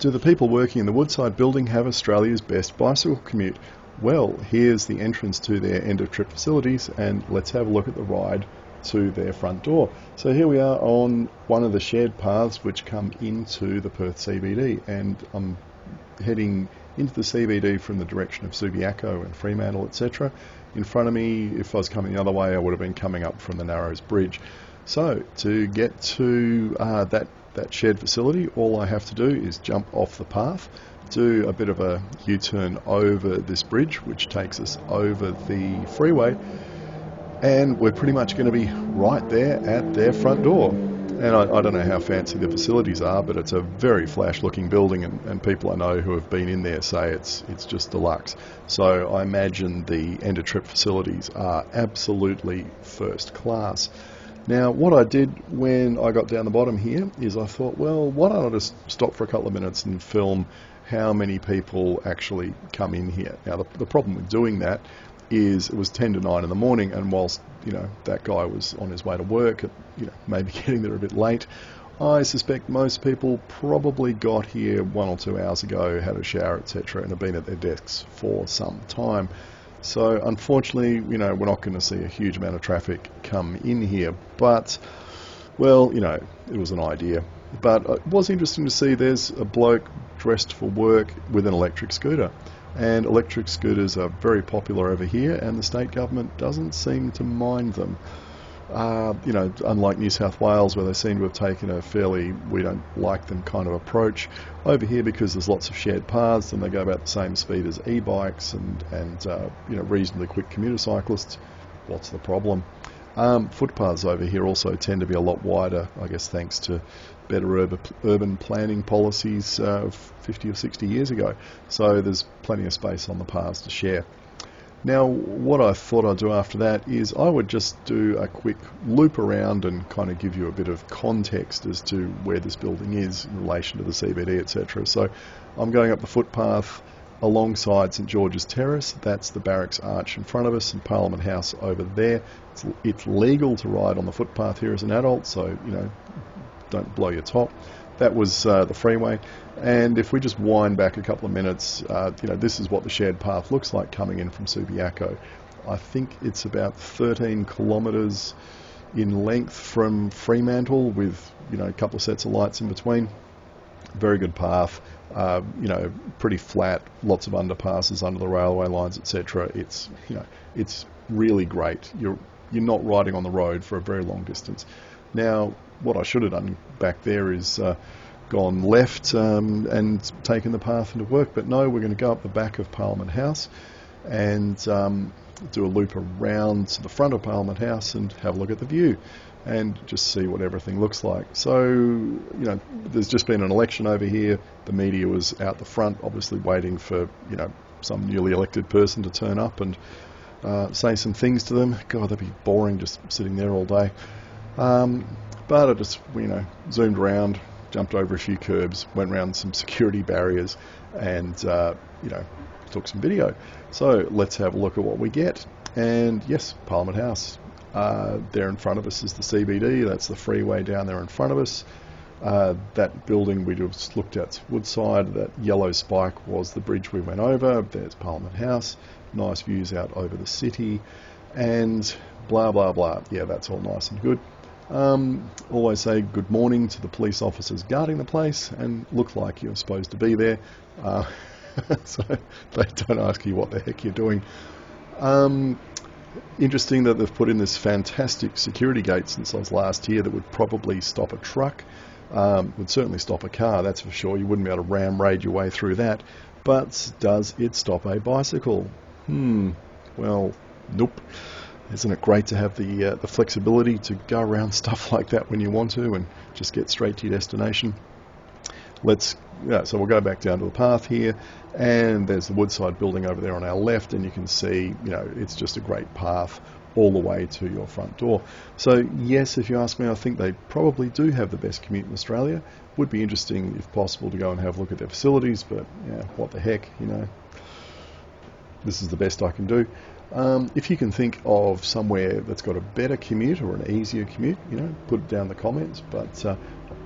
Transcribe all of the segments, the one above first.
Do the people working in the Woodside building have Australia's best bicycle commute? Well, here's the entrance to their end-of-trip facilities, and let's have a look at the ride to their front door. So here we are on one of the shared paths which come into the Perth CBD, and I'm heading into the CBD from the direction of Subiaco and Fremantle, etc. In front of me, if I was coming the other way, I would have been coming up from the Narrows Bridge. So to get to that shared facility, all I have to do is jump off the path, do a bit of a U-turn over this bridge, which takes us over the freeway, and we're pretty much going to be right there at their front door. And I don't know how fancy the facilities are, but it's a very flash-looking building, and people I know who have been in there say it's just deluxe. So I imagine the end-of-trip facilities are absolutely first class. Now, what I did when I got down the bottom here is I thought, well, why don't I just stop for a couple of minutes and film how many people actually come in here. Now, the problem with doing that is it was 10 to 9 in the morning, and whilst that guy was on his way to work, maybe getting there a bit late, I suspect most people probably got here 1 or 2 hours ago, had a shower, etc., and have been at their desks for some time. So unfortunately, we're not going to see a huge amount of traffic come in here, but, well, it was an idea. But it was interesting to see there's a bloke dressed for work with an electric scooter. And electric scooters are very popular over here, and the state government doesn't seem to mind them. Unlike New South Wales, where they seem to have taken a fairly we don't like them kind of approach. Over here, because there's lots of shared paths and they go about the same speed as e-bikes and reasonably quick commuter cyclists, what's the problem? Footpaths over here also tend to be a lot wider, I guess thanks to better urban planning policies 50 or 60 years ago. So there's plenty of space on the paths to share. Now, what I thought I'd do after that is I would just do a quick loop around and kind of give you a bit of context as to where this building is in relation to the CBD, etc. So I'm going up the footpath alongside St George's Terrace. That's the Barracks Arch in front of us, and Parliament House over there. It's legal to ride on the footpath here as an adult, so don't blow your top. That was the freeway, and if we just wind back a couple of minutes, this is what the shared path looks like coming in from Subiaco. I think it's about 13 kilometres in length from Fremantle, with a couple of sets of lights in between. Very good path, pretty flat, lots of underpasses under the railway lines, etc. It's really great. You're not riding on the road for a very long distance. Now, what I should have done back there is gone left and taken the path into work, but no, we're going to go up the back of Parliament House and do a loop around to the front of Parliament House and have a look at the view and just see what everything looks like. So, there's just been an election over here. The media was out the front, obviously waiting for, some newly elected person to turn up and say some things to them. God, that'd be boring just sitting there all day. But I just, zoomed around, jumped over a few curbs, went around some security barriers, and, took some video. So let's have a look at what we get. And yes, Parliament House. There in front of us is the CBD. That's the freeway down there in front of us. That building we just looked at, Woodside, that yellow spike was the bridge we went over. There's Parliament House. Nice views out over the city. And blah, blah, blah. Yeah, that's all nice and good. Always say good morning to the police officers guarding the place and look like you're supposed to be there. So they don't ask you what the heck you're doing. Interesting that they've put in this fantastic security gate since I was last here that would probably stop a truck, would certainly stop a car, that's for sure. You wouldn't be able to ram raid your way through that. But does it stop a bicycle? Well, nope. Isn't it great to have the flexibility to go around stuff like that when you want to and just get straight to your destination? So we'll go back down to the path here, and there's the Woodside building over there on our left, and you can see, it's just a great path all the way to your front door. So yes, if you ask me, I think they probably do have the best commute in Australia. Would be interesting, if possible, to go and have a look at their facilities, but what the heck, this is the best I can do. If you can think of somewhere that's got a better commute or an easier commute, put it down in the comments, but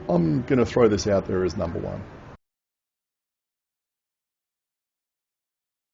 I'm going to throw this out there as number one.